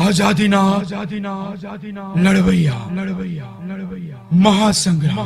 આઝાદીના લડવૈયા મહાસંગ્રામ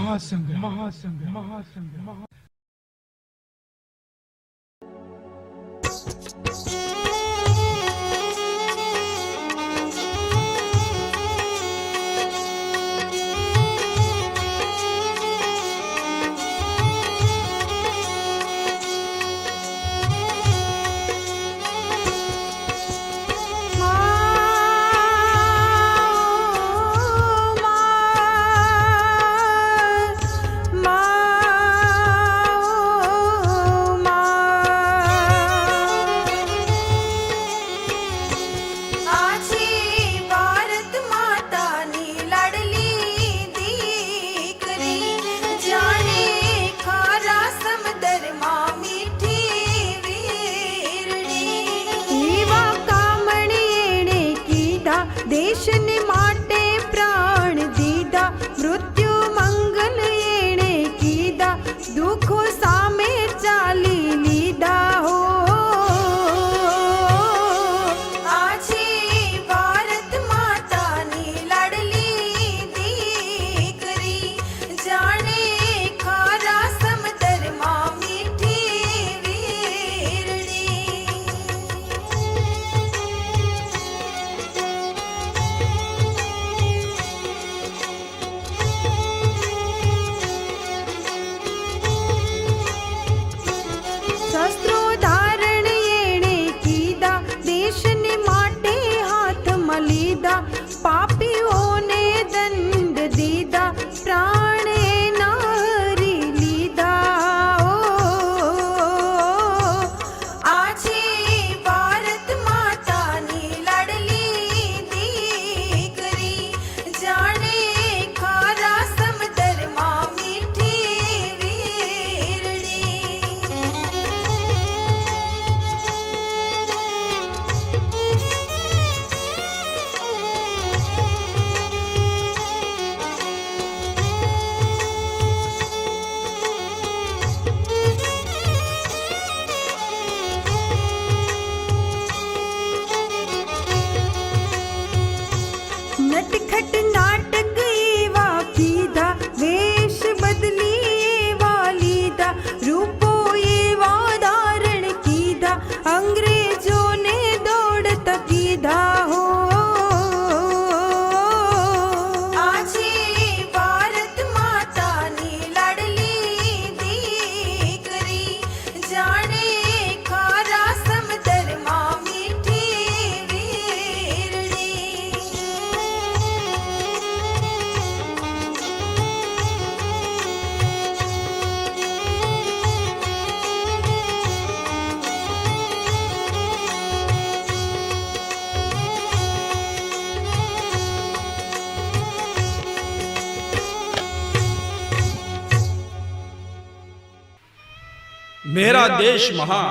मेरा देश महान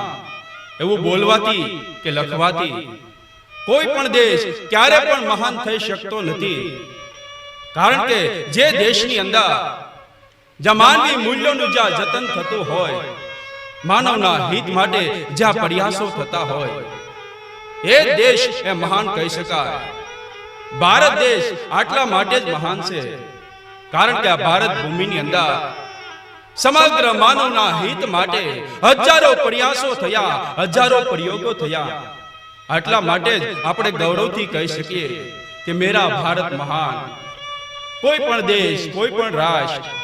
એવું બોલવાથી કે લખવાથી કોઈ પણ દેશ ક્યારે પણ મહાન થઈ શકતો નથી, કારણ કે જે દેશની અંદર જ્યાં માનવી મૂલ્યોનું જ્યાં જતન થતું હોય, માનવના હિત માટે જ્યાં પ્રયાસો થતા હોય, એ દેશ એ મહાન કહી શકાય. ભારત દેશ આટલા માટે જ મહાન છે કારણ કે આ ભારત ભૂમિની અંદર સમગ્ર માનવના હિત માટે હજારો પ્રયાસો થયા, હજારો પ્રયોગો થયા. આટલા માટે જ આપણે ગૌરવથી કહી શકીએ કે મેરા ભારત મહાન. કોઈ પણ દેશ, કોઈ પણ રાષ્ટ્ર,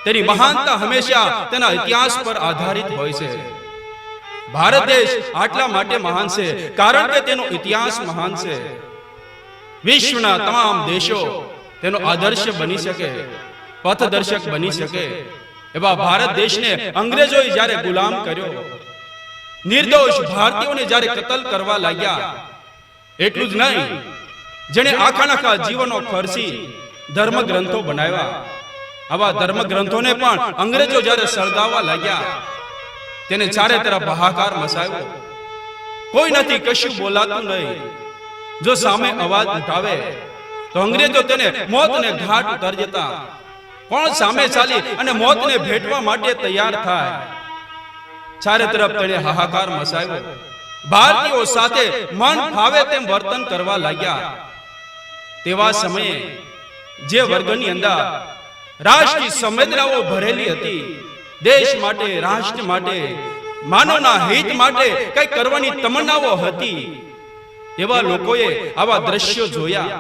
તેની મહાનતા હંમેશા તેના ઇતિહાસ પર આધારિત હોય છે. ભારત દેશ આટલા માટે મહાન છે કારણ કે તેનો ઇતિહાસ મહાન છે. વિશ્વના તમામ દેશો તેનો આદર્શ બની શકે, પથદર્શક બની શકે એવા ભારત દેશને અંગ્રેજોએ જ્યારે ગુલામ કર્યો, નિર્દોષ ભારતીયોને જ્યારે કતલ કરવા લાગ્યા, એટલું જ નહીં, જેને આખા જીવનો ખર્ચી ધર્મ ગ્રંથો બનાવ્યા, આવા ધર્મ ગ્રંથોને પણ અંગ્રેજો જ્યારે સળગાવવા લાગ્યા, તેને ચારે તરફ હાહાકાર મચાવ્યો. કોઈ નથી, કશું બોલાતું નહીં. જો સામે અવાજ ઉઠાવે તો અંગ્રેજો તેને મોતને ઘાટ ઉતારી દેતા. કોણ સામે ચાલી અને મોતને ભેટવા માટે તૈયાર થાય? ચારે તરફ તેને હાહાકાર મચાવ્યો. ભારતીયો સાથે મન ફાવે તેમ વર્તન કરવા લાગ્યા. તેવા સમયે જે વર્ગની અંદર રાષ્ટ્રીય સંવેદનાઓ ભરેલી હતી, દેશ માટે, રાષ્ટ્ર માટે, માનવના હિત માટે કઈ કરવાની તમન્નાઓ હતી, એવા લોકોએ આવા દ્રશ્યો જોયા.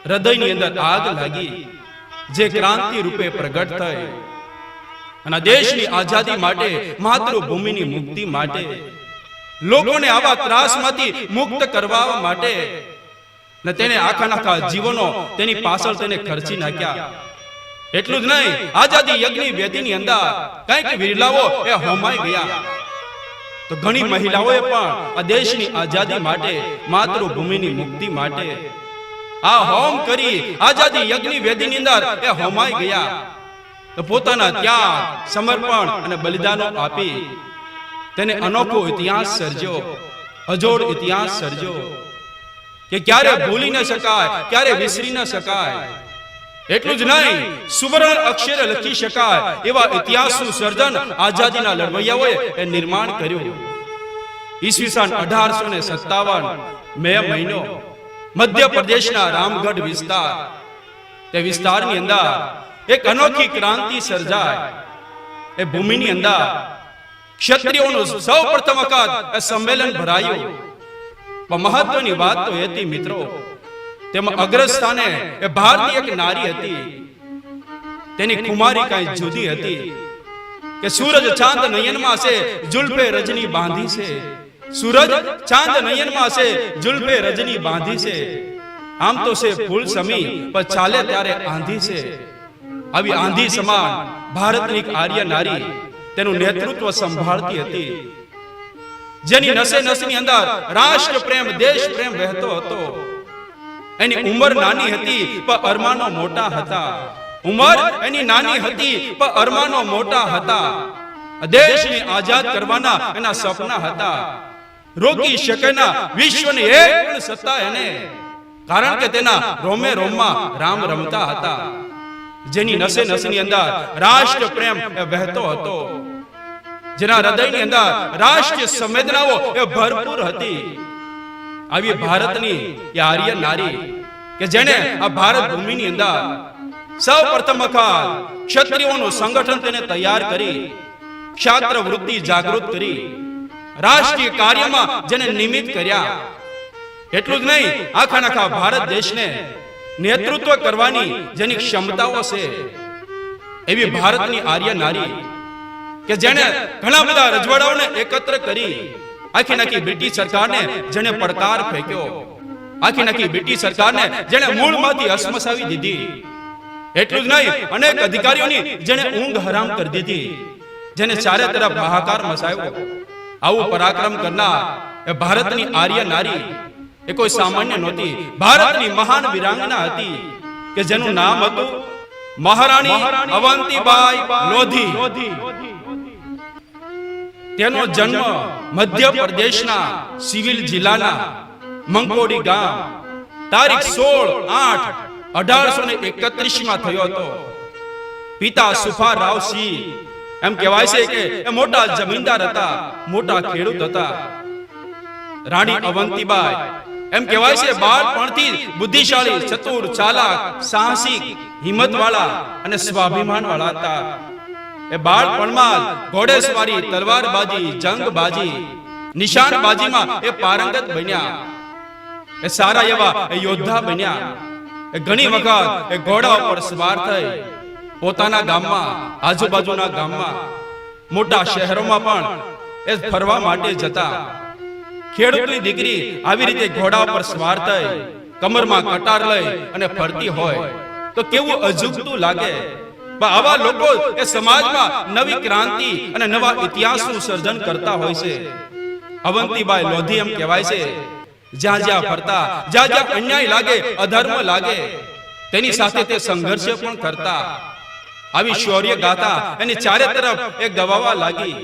હૃદયની અંદર આગ લાગી, જે ક્રાંતિ રૂપે પ્રગટ થઈ અને દેશની આઝાદી માટે, માતૃભૂમિની મુક્તિ માટે, લોકોને આવા ત્રાસમાંથી મુક્ત કરવા માટે ને તેને આખા જીવનો તેની પાછળ તેને ખર્ચી નાખ્યા. એટલું જ નહીં, આઝાદી યજ્ઞની વેદીની અંદર કઈક વિરલાઓ એ હોમાઈ ગયા. તો ઘણી મહિલાઓએ પણ આ દેશની આઝાદી માટે, માતૃભૂમિની મુક્તિ માટે આ હોમ કરી આઝાદી યજ્ઞની વેદીની અંદર એ હોમાઈ ગયા. તો પોતાના ત્યાગ, સમર્પણ અને બલિદાનો આપી તેને અનોખો ઇતિહાસ સર્જ્યો, અજોડ ઇતિહાસ સર્જ્યો કે ક્યારે ભૂલી ન શકાય, ક્યારે વિસરી ન શકાય. એટલું જ નહીં, સુવર્ણ અક્ષરે લખી શકાય એવા ઇતિહાસનું સર્જન આઝાદીના લડવૈયાઓએ એ નિર્માણ કર્યું. ઈસવીસન 1857 મે મહિનો, મધ્યપ્રદેશના રામગઢ વિસ્તાર, તે વિસ્તારની અંદર એક અનોખી ક્રાંતિ સર્જાય. એ ભૂમિની અંદર ક્ષત્રિયોનું સૌ પ્રથમ વખત સંમેલન ભરાયું. પણ મહત્વની વાત તો એ હતી મિત્રો, તેમાં અગ્રસ્થાને એ ભારતીય એક નારી હતી. તેની કુમારી કઈ જુદી હતી કે સૂરજ ચાંદ નયનમાં છે, જુલ્ફે રજની બાંધી છે. સૂરજ ચાંદ નયનમાં છે, જુલ્ફે રજની બાંધી છે. આમ તો છે ફૂલ સમી, પણ ચાલે ત્યારે આંધી છે. આવી આંધી સમાન ભારતની એક આર્ય નારી તેનું નેતૃત્વ સંભાળતી હતી, જેની નસે નસની અંદર રાષ્ટ્ર પ્રેમ, દેશ પ્રેમ વહેતો હતો. એની ઉંમર નાની હતી પણ અરમાનો મોટા હતા. ઉંમર એની નાની હતી પણ અરમાનો મોટા હતા. દેશને આઝાદ કરવાના એના સપના હતા. રોકી શકેના વિશ્વની એક પણ સત્તા એને, કારણ કે તેના રોમે રોમમાં રામ રમતા હતા. જેની નસે નસની અંદર રાષ્ટ્ર પ્રેમ વહેતો હતો, જેના હૃદયની અંદર રાષ્ટ્રીય સંવેદનાઓ એ ભરપૂર હતી. આવી ભારતની એ આર્ય નારી કે જેને આ ભારત ભૂમિની અંદર સૌ પ્રથમ વખત ક્ષત્રિયોનું સંગઠન તેને તૈયાર કરી, ક્ષાત્ર વૃત્તિ જાગૃત કરી, રાષ્ટ્રીય કાર્યમાં જેને નિમિત્ત કર્યા. એટલું જ નહીં, આખા ભારત દેશને નેતૃત્વ કરવાની જેની ક્ષમતાઓ છે, એવી ભારતની આર્ય નારી કે જેને ઘણા બધા રજવાડાઓને એકત્ર કરી આખી બ્રિટિશ સરકારને જેને પડકાર ફેંક્યો, આખી બ્રિટિશ સરકારને જેને મૂળમાંથી અસમસાવી દીધી. એટલું જ નહીં, અનેક અધિકારીઓની જેને ઊંઘ હરામ કરી દીધી, જેને ચારે તરફ હાહાકાર મચાવ્યો. આવું પરાક્રમ કરનાર એ ભારતની આર્ય નારી એ કોઈ સામાન્ય નહોતી. ભારતની મહાન વીરાંગના હતી કે જેનું નામ હતું મહારાણી અવંતીબાઈ લોધી. તેનો જન્મ મધ્યપ્રદેશના સિવિલ જિલ્લાના મંકોડી ગામ તારીખ 16/8/1831 માં થયો હતો. પિતા સુફા રાવ સિંહ, એમ કહેવાય છે કે એ મોટા જમીનદાર હતા, મોટા ખેડૂત હતા. રાણી અવંતીબાઈ એમ કહેવાય છે બાળપણથી બુદ્ધિશાળી, ચતુર, ચાલાક, સાહસિક, હિંમતવાળા અને સ્વાભિમાનવાળા હતા. એ બાળપણમાં ઘોડેસવારી, તલવારબાજી, જંગબાજી, નિશાનબાજીમાં એ પારંગત બન્યા. એ સારા એવા યોદ્ધા બન્યા. એ ઘણી વખત એ ઘોડા ઉપર સવાર થઈ પોતાના ગામમાં, આજુબાજુના ગામમાં, મોટા શહેરોમાં પણ એ ફરવા માટે જતા. ખેડૂતની દીકરી આવી રીતે ઘોડા પર સવાર થઈ, કમરમાં કટાર લઈ અને ફરતી હોય તો કેવું અજુગતું લાગે. આવા લોકો એ સમાજમાં નવી ક્રાંતિ અને નવા ઇતિહાસનું સર્જન કરતા હોય છે. અવંતીબાઈ લોધી એમ કહેવાય છે, જ્યાં જ્યાં ફરતા, જ્યાં જ્યાં અન્યાય લાગે, અધર્મ લાગે, તેની સાથે તે સંઘર્ષ પણ કરતા. આવી શૌર્ય ગાથા એની ચારે તરફ એ ગવાવા લાગી.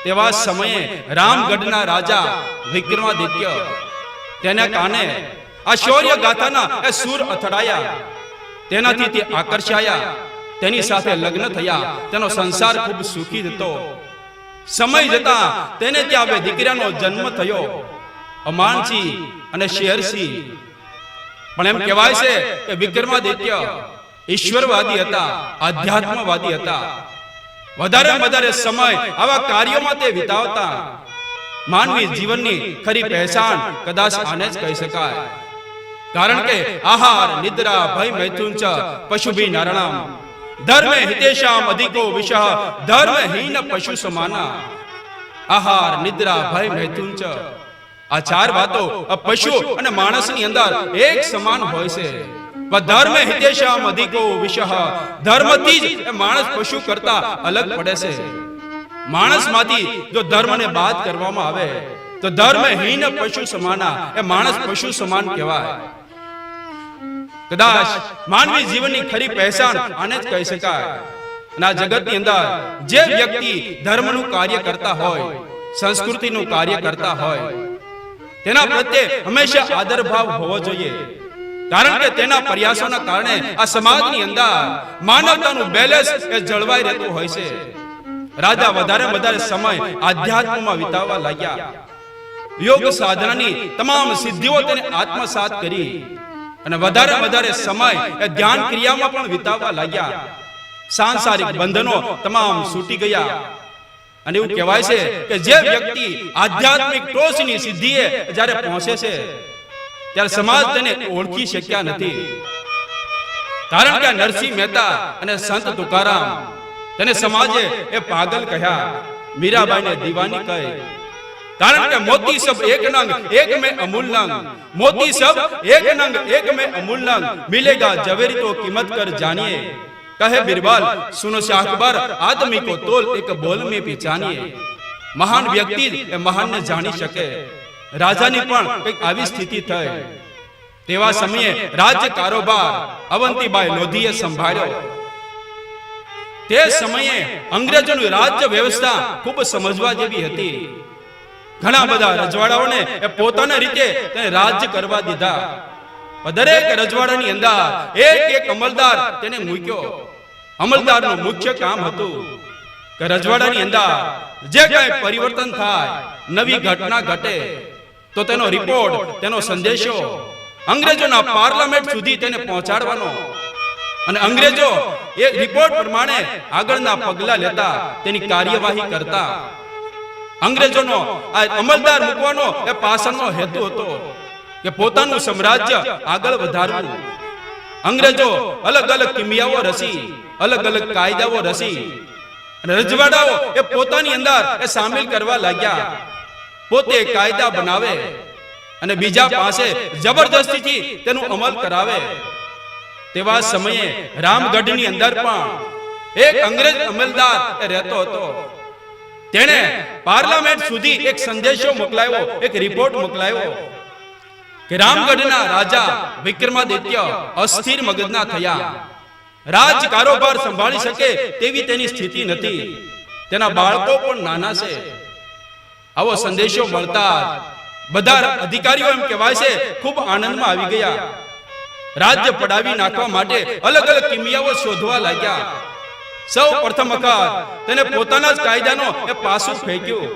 તેવા સમયે રામગઢના રાજા વિક્રમાદિત્ય તેના કાને આ શૌર્ય ગાથાના એ સૂર અથડાયા. તેનાથી તે આકર્ષાયા, તેની સાથે લગ્ન થયા. તેનો સંસાર ખૂબ સુખી હતો. સમય જતા તેને ત્યાં બે દીકરાનો જન્મ થયો, અમાનસિંહ અને શેરસિંહ. પણ એમ કહેવાય છે કે વિક્રમાદિત્ય ઈશ્વરવાદી હતા, આધ્યાત્મવાદી હતા. વધારે સમય આવા કાર્યોમાં તે વિતાવતા. માનવી જીવનની ખરી પહેચાન કદાચ આને જ કહી શકાય. કારણ કે આહાર નિદ્રા ભય મૈથુન ચ પશુભી નરણમ ધર્મે હિતેશામ અધિકો વિષહ ધર્મહીન પશુ સમાના. આહાર નિદ્રા ભય મૈથુન ચ, આ ચાર વાતો પશુ અને માણસની અંદર એક સમાન હોય છે. ધર્મ હિતેશામ અધિકો વિષહ, ધર્મથી જ માણસ પશુ કરતા અલગ પડે છે. માણસમાંથી જો ધર્મને બાદ કરવામાં આવે તો ધર્મહીન પશુ સમાના, એ માણસ પશુ સમાન કહેવાય. કદાચ માનવી જીવનની ખરી પહેચાન આને જ કહી શકાય. અને આ જગતની અંદર જે વ્યક્તિ ધર્મનું કાર્ય કરતા હોય, સંસ્કૃતિનું કાર્ય કરતા હોય, તેના પ્રત્યે હંમેશા આદર ભાવ હોવો જોઈએ. કારણ કે તેના પ્રયાસોના કારણે આ સમાજની અંદર માનવતાનું બેલેન્સ એ જળવાઈ રહેતું હોય છે. રાજા વધારે સમય આધ્યાત્મમાં વિતાવવા લાગ્યા. યોગ સાધનાની તમામ સિદ્ધિઓ તેને આત્મસાત કરી અને વધારે સમય એ ધ્યાન ક્રિયામાં પણ વિતાવવા લાગ્યા. સાંસારિક બંધનો તમામ છૂટી ગયા. અને એવું કહેવાય છે કે જે વ્યક્તિ આધ્યાત્મિક ટોચની સિદ્ધિએ જ્યારે પહોંચે છે ત્યારે સમાજ તેને ઓળખી શક્યા નથી. કારણ કે નરસિંહ મહેતા અને સંત તુકારામ, તેને સમાજે એ પાગલ કહ્યા, મીરાબાઈને દીવાની કહે. કારણ કે મોતી સબ એક નંગ એક में अमूल नंग, मोती सब एक नंग एक में अमूल नंग, मिलेगा जवेरी तो कीमत कर जानिए. कहे बिरबल सुनो से अकबर, आदमी को तोल एक बोल में पहचानिए. મહાન વ્યક્તિ એ મહાનને જાણી શકે. રાજાની પણ કંઈક આવી સ્થિતિ થઈ. તેવા સમયે રાજ્ય કારોબાર અવંતીબાઈ લોધીએ સંભાળ્યો. તે સમયે અંગ્રેજોની રાજ્ય વ્યવસ્થા ખૂબ સમજવા જેવી હતી. ઘણા બધા રજવાડાઓને એ પોતાના રીતે તેને રાજ્ય કરવા દીધા. દરેક રજવાડાની અંદર એક અમલદાર તેને મૂક્યો. અમલદારનું મુખ્ય કામ હતું કે રજવાડાની અંદર જે કઈ પરિવર્તન થાય, નવી ઘટના ઘટે તો તેનો રિપોર્ટ, તેનો સંદેશો અંગ્રેજોના પાર્લામેન્ટ સુધી તેને પહોંચાડવાનો. અને અંગ્રેજો એ રિપોર્ટ પ્રમાણે આગળના પગલા લેતા, તેની કાર્યવાહી કરતા. અંગ્રેજોનો આ અમલદાર મૂકવાનો એ પાછળનો હેતુ હતો કે પોતાનું સામ્રાજ્ય આગળ વધારવું. અંગ્રેજો અલગ કિમિયાઓ રચી, અલગ કાયદાઓ રચી અને રજવાડાઓ એ પોતાની અંદર એ સામેલ કરવા લાગ્યા. પોતે કાયદા બનાવે અને બીજા પાસે જબરદસ્તીથી તેનું અમલ કરાવે. તેવા સમયે રામગઢની અંદર પણ એક અંગ્રેજ અમલદાર એ રહેતો હતો. તેણે પાર્લામેન્ટ સુધી એક સંદેશો મોકલાયો, એક રિપોર્ટ મોકલાયો કે રામગઢના રાજા વિક્રમાદિત્ય અસ્થિર મગજના થયા. રાજ કારોબાર સંભાળી શકે તેવી તેની સ્થિતિ નથી. તેના બાળકો પણ નાના છે. આવો સંદેશો મળતા બધા અધિકારીઓ એમ કહેવાય છે ખૂબ આનંદમાં આવી ગયા. રાજ્ય પડાવી નાખવા માટે અલગ કિમિયાઓ શોધવા લાગ્યા. સૌ પ્રથમ વખત તેને પોતાના જ કાયદાનો એ પાસું ફેંક્યું.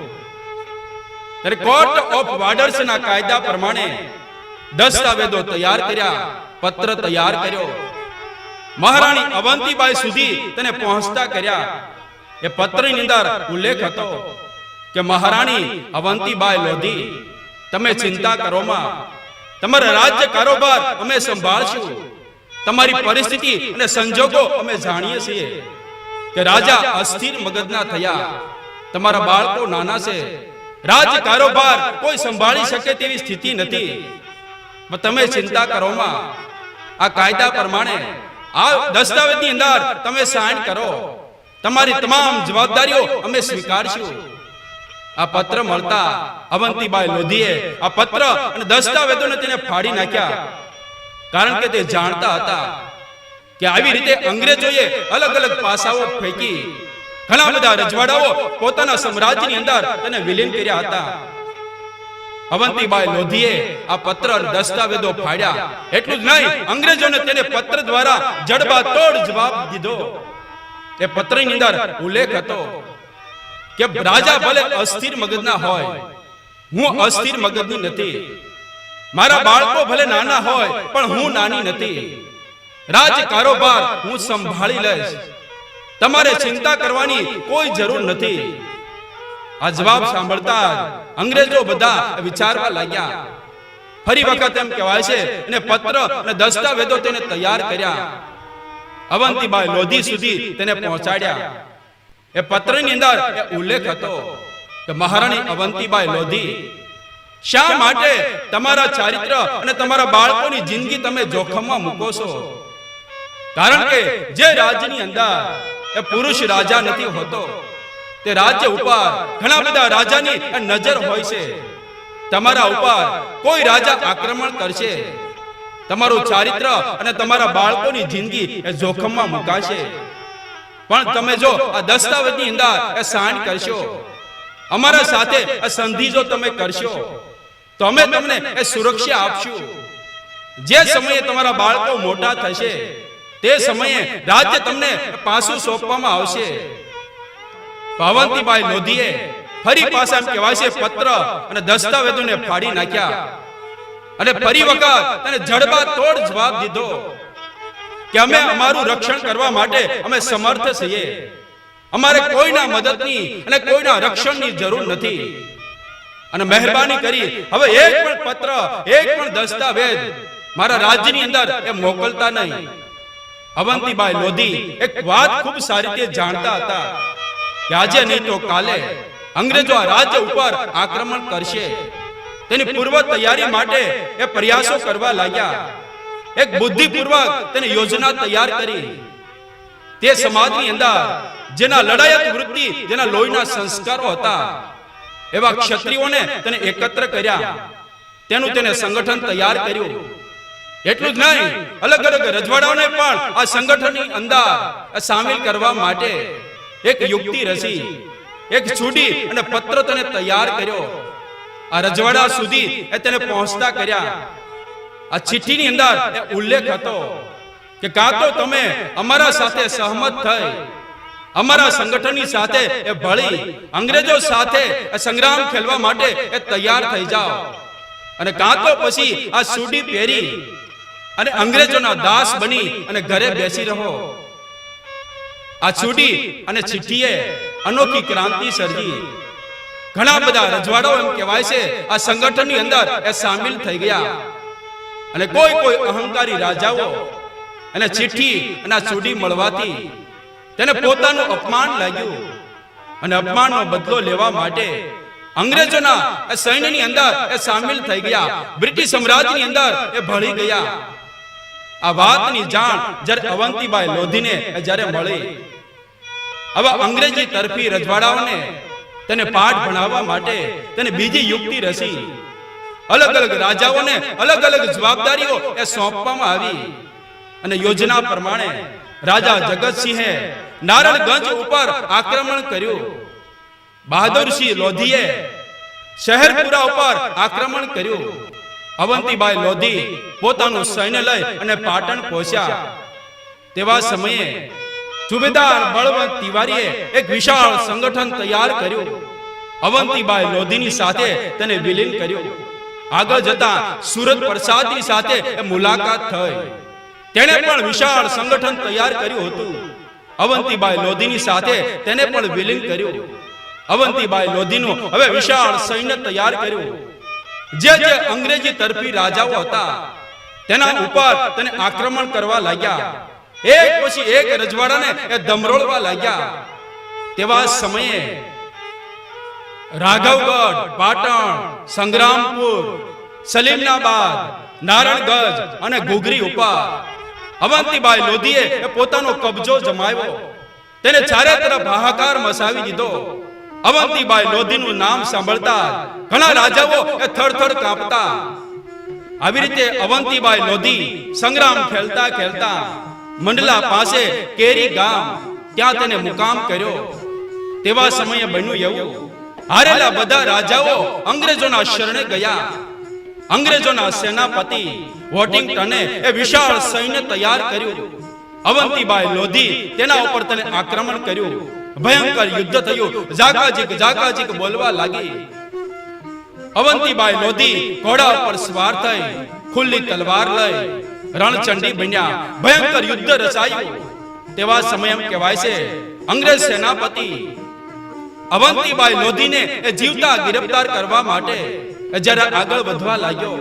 ત્યારે કોર્ટ ઓફ વાર્ડર્સ ના કાયદા પ્રમાણે દસ્તાવેજો તૈયાર કર્યા, પત્ર તૈયાર કર્યો. મહારાણી અવંતીબાઈ સુધી તેને પહોંચતા કર્યા. એ પત્રની અંદર ઉલ્લેખ હતો કે મહારાણી અવંતીબાઈ લોધી, તમે ચિંતા કરોમાં, તમારા રાજ્ય કારોબાર અમે સંભાળશું. તમારી પરિસ્થિતિ અને સંજોગો અમે જાણીએ છીએ કે રાજા અસ્થિર મગજના થયા, તમારા બાળકો નાના છે, રાજ્ય કારોબાર કોઈ સંભાળી શકે તેવી સ્થિતિ નથી. તમે ચિંતા કરોમાં, આ કાયદા પ્રમાણે આ દસ્તાવેજની અંદર તમે સાઇન કરો, તમારી તમામ જવાબદારીઓ અમે સ્વીકારશું. આ પત્ર મળતા અવંતીબાઈ લોધીએ આ પત્ર અને દસ્તાવેજોને તેને ફાડી નાખ્યા. કારણ કે તે જાણતા હતા કે આવી રીતે અંગ્રેજોએ અલગ પાસાઓ ફેંકી ઘણા બધા રજવાડાઓ પોતાના સામ્રાજ્યની અંદર તેને વિલીન કર્યા હતા. અવંતીબાઈ લોધીએ આ પત્ર અને દસ્તાવેજો ફાડ્યા. એટલું જ નહીં, અંગ્રેજોને તેને પત્ર દ્વારા જડબાતોડ જવાબ દીધો. એ પત્રની અંદર ઉલ્લેખ હતો કે રાજા ભલે અસ્થિર મગજના હોય, હું અસ્થિર મગજની નથી. મારા બાળકો ભલે નાના હોય પણ હું નાની નથી. રાજ કારોબાર હું સંભાળી લઈશ. તમારે ચિંતા કરવાની કોઈ જરૂર નથી. આ જવાબ સાંભળતા અંગ્રેજો બધા વિચારવા લાગ્યા. ફરી વખત એમ કહેવાય છે અને પત્ર અને દસ્તાવેજો તેને તૈયાર કર્યા, અવંતીબાઈ લોધી સુધી તેને પહોંચાડ્યા. એ પત્રની અંદર એ ઉલ્લેખ હતો કે મહારાણી અવંતીબાઈ લોધી, શા માટે તમારા ચારિત્ર અને તમારા બાળકોની જિંદગી તમે જોખમમાં મૂકો છો? કારણ કે જે રાજ્યની અંદર એ પુરુષ રાજા નથી હોતો, તે રાજ્ય ઉપર ઘણા બધા રાજાની નજર હોય છે. તમારા ઉપર કોઈ રાજા આક્રમણ કરશે, તમારું ચારિત્ર અને તમારા બાળકોની જિંદગી એ જોખમમાં મુકાશે. પણ તમે જો આ દસ્તાવેજની અંદર એ સાઇન કરશો, અમારા સાથે આ સંધિ જો તમે કરશો, તો અમે તમને એ સુરક્ષા આપશું. જે સમયે તમારા બાળકો મોટા થશે તે સમયે રાજ્ય તમને પાછું સોંપવામાં આવશે. અવંતીબાઈ લોધીએ ફરી પાછા એમ કહેવાય છે પત્ર અને દસ્તાવેજોને ફાડી નાખ્યા અને ફરી વખત તેને જડબાતોડ જવાબ દીધો કે અમે અમારું રક્ષણ કરવા માટે અમે સમર્થ છીએ. અમારે કોઈના મદદની અને કોઈના રક્ષણની જરૂર નથી. અને મહેરબાની કરી હવે એક પણ પત્ર, એક પણ દસ્તાવેજ મારા રાજ્યની અંદર એ મોકલતા નહીં. અવંતીબાઈ લોધી એક વાત ખૂબ સારી રીતે જાણતા હતા કે આજે નહીં તો કાલે અંગ્રેજો આ રાજ્ય ઉપર આક્રમણ કરશે. તેની પૂર્વ તૈયારી માટે એ પ્રયાસો કરવા લાગ્યા. એક બુદ્ધિપૂર્વક તેને યોજના તૈયાર કરી. તે સમાજની અંદર જેના લડાયક વૃત્તિ, જેના લોહીના સંસ્કારો હતા, એવા ક્ષત્રિયોને તેને એકત્ર કર્યા. તેનું તેને સંગઠન તૈયાર કર્યું. એટલું જ નહીં, અલગ અલગ રજવાડાઓને પણ આ સંગઠનની અંદર સામેલ કરવા માટે એક યુક્તિ રચી, એક છૂડી અને પત્ર તેને તૈયાર કર્યો. આ રજવાડા સુધી એ તેને પહોંચતા કર્યા. આ ચિઠ્ઠીની અંદર એ ઉલ્લેખ હતો કે કાં તો તમે અમારા સાથે સહમત થઈ અમારા સંગઠનની સાથે એ ભળી અંગ્રેજો સાથે સંગ્રામ ખેલવા માટે એ તૈયાર થઈ જાઓ, અને કાં તો પછી આ સુડી પહેરી અને અંગ્રેજોના દાસ બની અને ઘરે બેસી રહો. આ ચૂડી અને ચિઠ્ઠીએ અનોખી ક્રાંતિ સર્જી. ઘણા બધા રજવાડાઓ એમ કહેવાય છે આ સંગઠનની અંદર એ સામેલ થઈ ગયા. અને કોઈ કોઈ અહંકારી રાજાઓ અને ચિઠ્ઠી અને આ ચૂડી મળવાથી તેને પોતાનું અપમાન લાગ્યું, અને અપમાનનો બદલો લેવા માટે અંગ્રેજોના સૈન્યની અંદર એ સામેલ થઈ ગયા, બ્રિટિશ સામ્રાજ્યની અંદર એ ભળી ગયા. આ વાતની જાણ જ્યારે અવંતીબાઈ લોધીને જ્યારે મળી, હવે અંગ્રેજી તરફી રજવાડાઓને તેને પાઠ ભણાવવા માટે તેને બીજી યુક્તિ રચી. અલગ અલગ રાજાઓને અલગ અલગ જવાબદારીઓ એ સોંપવામાં આવી. અને યોજના પ્રમાણે રાજા જગતસિંહે નારણગંજ ઉપર આક્રમણ કર્યું. બહાદુરસિંહ લોધીએ શહેરપુરા ઉપર આક્રમણ કર્યું. અવંતીબાઈ લોધી પોતાનું સૈન્ય લઈ અને પાટણ પહોંચ્યા. તેવા સમયે સુબેદાર બળવંત તિવારીએ એક વિશાળ સંગઠન તૈયાર કર્યું. અવંતીબાઈ લોધીની સાથે તેને વિલીન કર્યું. આગળ જતા સુરત પ્રસાદની સાથે મુલાકાત થઈ. તેણે પણ વિશાળ સંગઠન તૈયાર કર્યું હતું. અવંતીબાઈ લોધીની સાથે તેને પણ વિલીન કર્યું. અવંતીબાઈ લોધીનું હવે વિશાળ સૈન્ય તૈયાર કર્યું. જે જે અંગ્રેજી તરફી રાજાઓ હતા તેના ઉપર તેને આક્રમણ કરવા લાગ્યા. એક પછી એક રજવાડાને એ દમરોળવા લાગ્યા. તેવા સમયે રાઘવગઢ, પાટણ, સંગ્રામપુર, સલીમનાબાદ, નારણગંજ અને ઘુઘરી ઉપર અવંતીબાઈ લોધીએ પોતાનો કબજો જમાવ્યો. તેને ચારે તરફ હાહાકાર મચાવી દીધો. અવંતીબાઈ લોધીનું નામ સાંભળતા ઘણા રાજાઓ એ થરથર કાંપતા. આવી રીતે અવંતીબાઈ લોધી સંગ્રામ ખેલતા ખેલતા મંડલા પાસે કેરી ગામ ત્યાં તેને મુકામ કર્યો. તેવા સમયે બન્યું એવું, હારેલા બધા રાજાઓ અંગ્રેજોના શરણે ગયા. અંગ્રેજોના સેનાપતિ વોટિંગટને એ વિશાળ સૈન્ય તૈયાર કર્યું. અવંતીબાઈ લોધી તેના ઉપર તેને આક્રમણ કર્યું. ભયંકર યુદ્ધ થયું. જાકાજીક બોલવા લાગી. અવંતીબાઈ લોધી ઘોડા પર સવાર થઈ, ખુલ્લી તલવાર લઈ રણચંડી બન્યા. ભયંકર યુદ્ધ રચાયું. તેવા સમય એમ કહેવાય છે અંગ્રેજ સેનાપતિ અવંતીબાઈ લોધીને જીવતા ગિરફતાર કરવા માટે જરા આગળ વધવા લાગ્યો.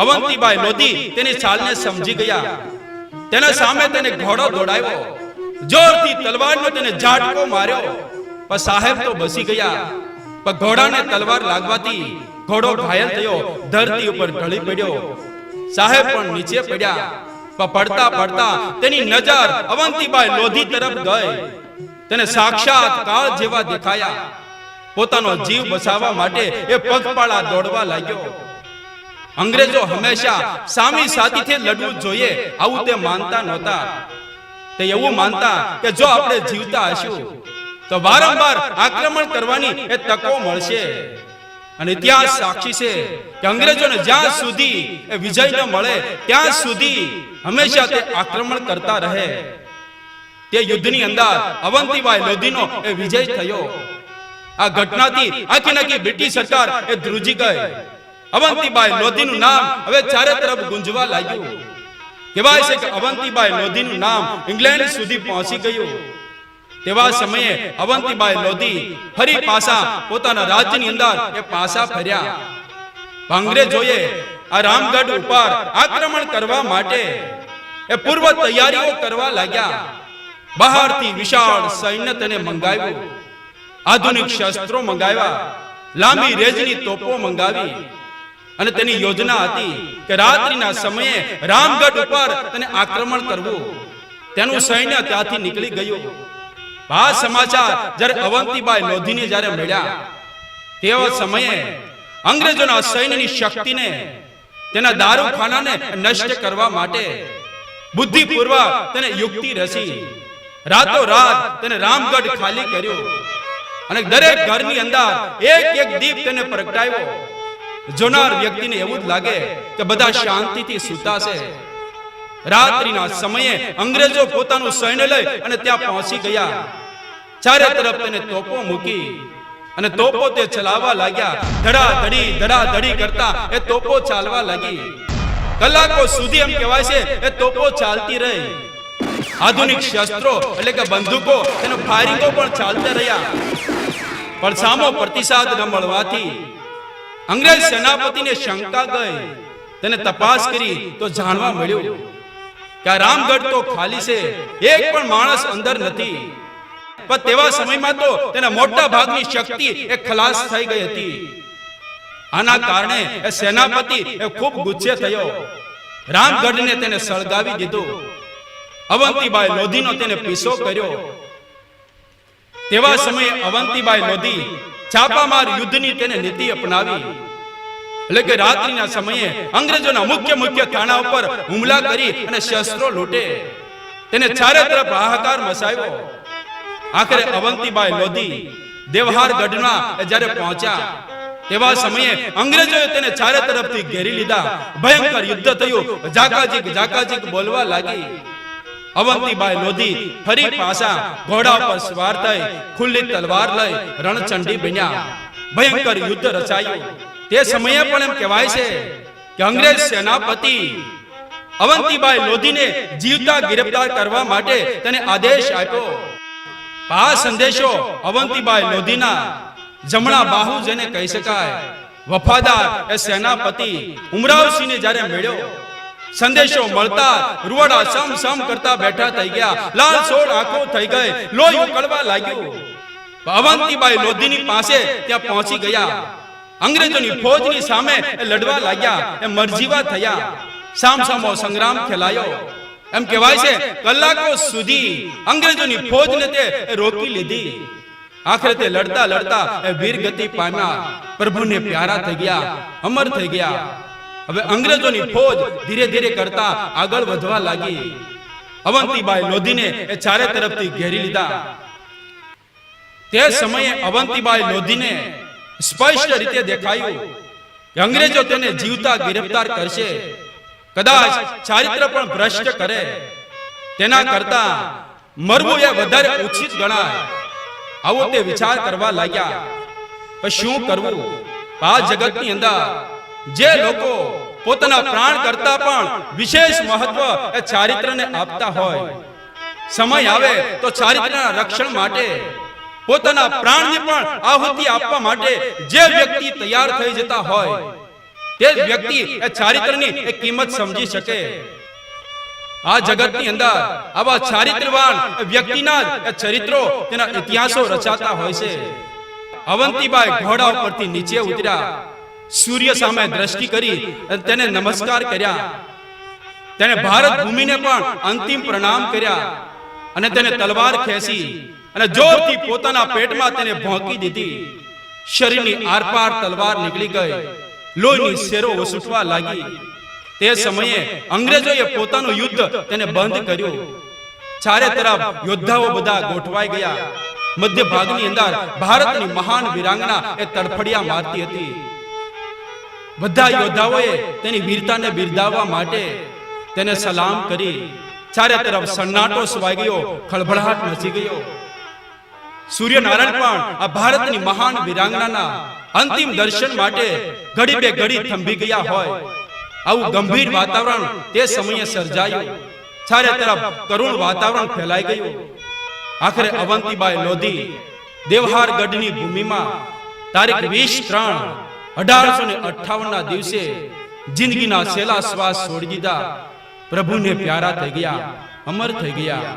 અવંતીબાઈ લોધી તેની ચાલને સમજી ગયા. તેના સામે તેને ઘોડો દોડાવ્યો. જોરથી તલવારનો તેને ઝાટકો માર્યો. પણ સાહેબ તો બસી ગયા. પણ ઘોડાને તલવાર લાગવાથી ઘોડો ઘાયલ થયો, ધરતી ઉપર ઢળી પડ્યો. સાહેબ પણ નીચે પડ્યા. પણ પડતા પડતા તેની નજર અવંતીબાઈ લોધી તરફ ગઈ. તેને સાક્ષાત કાળ જેવા દેખાયા. પોતાનો જીવ બચાવવા માટે એ પગપાળા દોડવા લાગ્યો. અંગ્રેજો હંમેશા સામી સાથીથી લડવું જોઈએ આવું તે માનતા નહોતા. તે એવું માનતા કે જો આપણે જીવતા હશું તો વારંવાર આક્રમણ કરવાની એ તકો મળશે. અને ઇતિહાસ સાક્ષી છે કે અંગ્રેજોને જ્યાં સુધી એ વિજય ન મળે ત્યાં સુધી હંમેશા તે આક્રમણ કરતા રહે. તે યુદ્ધની અંદર અવંતીબાઈ લોધીનો એ વિજય થયો. આ ઘટનાથી આખી બ્રિટિશ સરકાર એ ધ્રુજી ગઈ. અવંતીબાઈ લોધીનું નામ હવે ચારે તરફ ગુંજવા લાગ્યું. કહેવાય છે કે અવંતીબાઈ લોધીનું નામ ઇંગ્લેન્ડ સુધી પહોંચી ગયું. તેવા સમયે અવંતીબાઈ લોધી ફરી પાછા પોતાના રાજ્યની અંદર એ પાછા ફર્યા. અંગ્રેજોએ આ રામગઢ ઉપર આક્રમણ કરવા માટે એ પૂર્વ તૈયારીઓ કરવા લાગ્યા. બહારથી વિશાળ સૈન્ય તેને મંગાવ્યું. આધુનિક શસ્ત્રો મંગાવ્યા. લાંબી રેજની તોપો મંગાવી. અને તેની યોજના હતી કે રાત્રિના સમયે રામગઢ ઉપર તેને આક્રમણ કરવું. તેનું સૈન્ય ત્યાંથી નીકળી ગયું. આ સમાચાર જ્યારે અવંતીબાઈ લોધીને જ્યારે મળ્યા તેવા સમયે અંગ્રેજોના સૈન્યની શક્તિને, તેના દારૂખાનાને નષ્ટ કરવા માટે બુદ્ધિપૂર્વક તેને યુક્તિ રચી. રાતોરાત તેને રામગઢ ખાલી કર્યો અને દરેક ઘરની અંદર એક દીપ તેને પ્રગટાવ્યો. જોનાર વ્યક્તિને એવું જ લાગે કે બધા શાંતિથી સૂતા છે. રાત્રિના સમયે અંગ્રેજો પોતાનું સૈન્ય લઈ અને ત્યાં પહોંચી ગયા. ચારે તરફ તેને તોપો મૂકી અને તોપો તે ચલાવવા લાગ્યા. ધડાધડી કરતા એ તોપો ચાલવા લાગી. કલાકો સુધી એમ કહેવાય છે એ તોપો ચાલતી રહી. આધુનિક શસ્ત્રો એટલે કે બંદૂકો તેનો ફાયરિંગો પણ ચાલતા રહ્યા. પણ સામો પ્રતિસાદ ન મળવાથી અંગ્રેજ સેનાપતિને શંકા ગઈ. તેને તપાસ કરી તો જાણવા મળ્યું કે આ રામગઢ તો ખાલી છે, એક પણ માણસ અંદર નથી. પણ તેવા સમયમાં તો તેના મોટા ભાગની શક્તિ એ ખલાસ થઈ ગઈ હતી. આના કારણે એ સેનાપતિ એ ખૂબ ગુસ્સે થયો. રામગઢને તેને સળગાવી દીધો. અવંતીબાઈ લોધીનો તેને પીછો કર્યો. તેવા સમયે અવંતીબાઈ લોધી છાપામાર યુદ્ધની તેને નીતિ અપનાવી. એટલે કે રાત્રિના સમયે અંગ્રેજોના મુખ્ય થાણા ઉપર હુમલા કરી અને શસ્ત્રો લૂંટે. તેને ચારે તરફ હાહાકાર મચાવ્યો. આખરે અવંતીબાઈ લોધી દેવહાર ગઢમાં જ્યારે પહોંચ્યા તેવા સમયે અંગ્રેજોએ તેને ચારે તરફથી ઘેરી લીધા. ભયંકર યુદ્ધ થયું. જાકાજીક બોલવા લાગી. અવંતીબાઈ લોધી ફરી પાછા ઘોડા પર સવાર થઈ, ખુલ્લી તલવાર લઈ રણચંડી બન્યા. ભયંકર યુદ્ધ રચાયું. તે સમયે પણ એમ કહેવાય છે કે અંગ્રેજ સેનાપતિ અવંતીબાઈ લોધીને જીવતા ગિરફતાર કરવા માટે તેને આદેશ આપ્યો. આ સંદેશો અવંતીબાઈ લોધીના જમણા બાહુ જેને કહી શકાય વફાદાર એ સેનાપતિ ઉમરાવસિંહને જ્યારે મળ્યો, સંદેશો મળતા રૂવાડા સમ કરતા બેઠા થઈ ગયા. લાલસોળ આંખો થઈ ગઈ. લોહી ઉકળવા લાગ્યું. અવંતીબાઈ લોધીની પાસે ત્યાં પહોંચી ગયા. અંગ્રેજોની ફૌજની સામે લડવા લાગ્યા. એ મરજીવા થયા. સામસામો સંગ્રામ ખેલાયો. એમ કહેવાય છે કલાકો સુધી અંગ્રેજોની ફૌજને તે રોકી લીધી. આખરે તે લડતા એ વીરગતિ પામ્યા. પ્રભુને પ્યારા થઈ ગયા, અમર થઈ ગયા. હવે અંગ્રેજોની ફૌજ ધીરે કરતા આગળ વધવા લાગી. અવંતીબાઈ લોધીને એ ચારે તરફથી ઘેરી લીધા. તે સમયે અવંતીબાઈ લોધીને સ્પષ્ટ રીતે દેખાયું કે અંગ્રેજો તેને જીવતા ગિરફતાર કરશે, કદાચ ચારિત્ર પણ ભ્રષ્ટ કરે. તેના કરતા મરવું એ વધારે ઉચિત ગણાય. આવો તે વિચાર કરવા લાગ્યા. પણ શું કરવું? આ જગતની અંદર જે લોકો પોતાના પ્રાણ કરતા પણ વિશેષ મહત્વ એ ચારિત્રને આપતા હોય, સમય આવે તો ચારિત્રના રક્ષણ માટે પોતાના પ્રાણની પણ આહુતિ આપવા માટે જે વ્યક્તિ તૈયાર થઈ જતા હોય, તે વ્યક્તિ એ ચારિત્રની એ કિંમત સમજી શકે. આ જગતની અંદર આવા ચારિત્રવાન વ્યક્તિના જ ચરિત્રો, તેના ઇતિહાસો રચાતા હોય છે. અવંતીબાઈ ઘોડા ઉપરથી નીચે ઉતર્યા, સૂર્ય સામે દ્રષ્ટિ કરી તેને નમસ્કાર કર્યા. તેને ભારત ભૂમિને પણ અંતિમ પ્રણામ કર્યા અને તેને તલવાર ખેંચી અને જોરથી પોતાના પેટમાં તેને ભોંકી દીધી. શરીરની આરપાર તલવાર નીકળી ગઈ, લોહીની શેરો વસૂટવા લાગી. તે સમયે અંગ્રેજોએ પોતાનું યુદ્ધ તેને બંધ કર્યું. ચારે તરફ યોદ્ધાઓ બધા ગોઠવાઈ ગયા. મધ્ય ભાગની અંદર ભારતની મહાન વીરાંગના એ તડફડિયા મારતી હતી. બધા યોદ્ધાઓએ તેની વીરતાને બિરદાવવા માટે તેને સલામ કરી. ચારે તરફ સન્નાટો છવાઈ ગયો, ખળભળાટ મચી ગયો. સૂર્યનારાયણ પણ આ ભારતની મહાન વીરાંગનાના અંતિમ દર્શન માટે ઘડી બે ઘડી થંભી ગયા હોય, આવું ગંભીર વાતાવરણ તે સમયે સર્જાયું. ચારે તરફ કરુણ વાતાવરણ ફેલાઈ ગયું. આખરે અવંતીબાઈ લોધી દેવહાર ગઢની ભૂમિમાં તારીખ 20/3/1858 ના દિવસે જિંદગીના છેલ્લા શ્વાસ છોડી દીધા. પ્રભુને પ્યારા થઈ ગયા, અમર થઈ ગયા.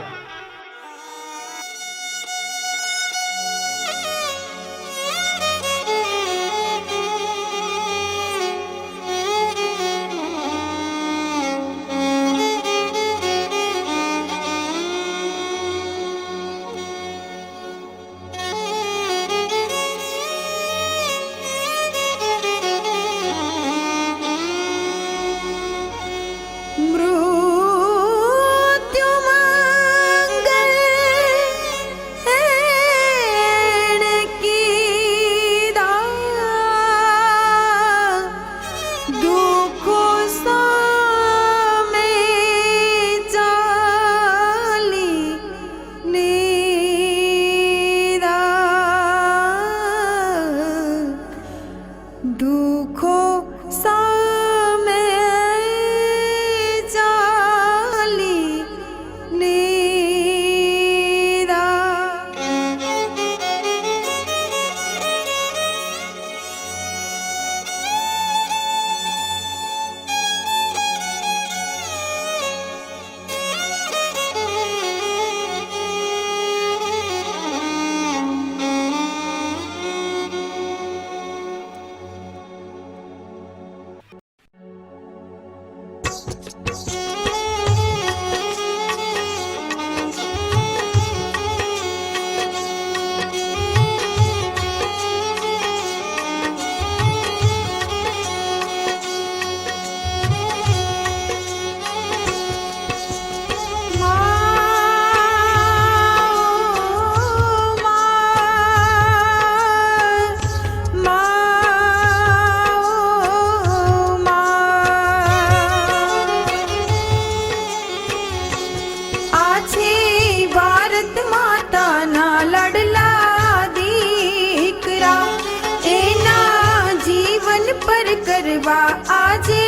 કરવા આજે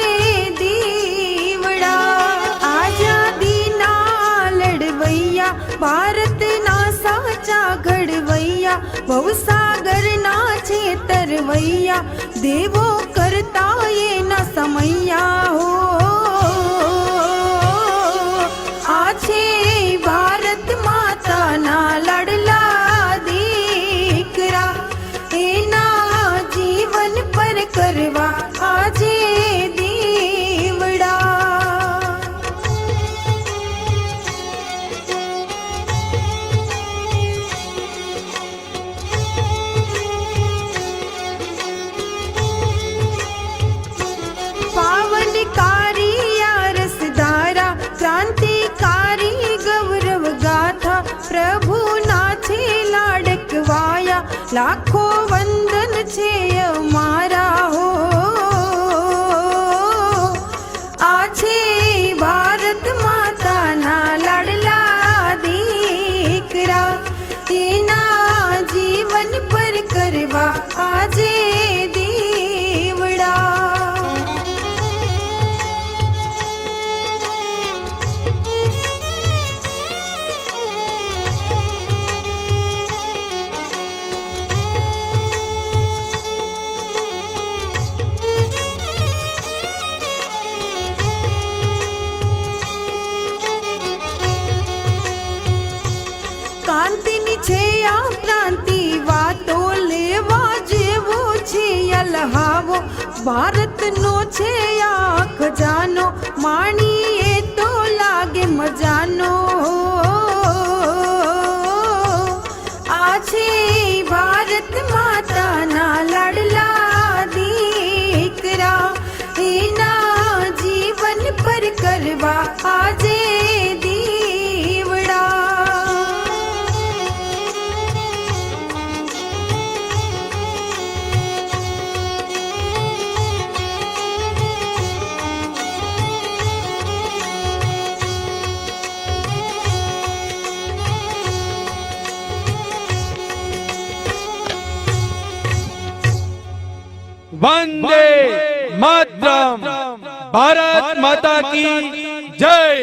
દીવડા આઝાદીના લડવૈયા ભારતના સાચા ઘડવૈયા ભવસાગરના છે તરવૈયા દેવો કરતા એના સમૈયા હો આ છે ભારત માતાના લાડલા દીકરા એના જીવન પર કરવા આજે દીવડા પાવનકારી આ રસધારા ક્રાંતિકારી ગૌરવ ગાથા પ્રભુના છે લાડકવાયા લાખો વંદન છે અમારા હો આ છે ભારત માતાના લાડલા દી જીવન પર કરવા આજે દીવડા. કાંતિની છે આ ક્રાંતિ, વાતો લેવા જેવો છે અલહાવો. ભારતનો છે આ ખજાનો, માણીએ તો લાગે મજાનો. આ છે ભારત માતાના લાડલા દીકરા, એના જીવન પર કરવા આજે દીવડા. वंदे मातरम। भारत माता की जय।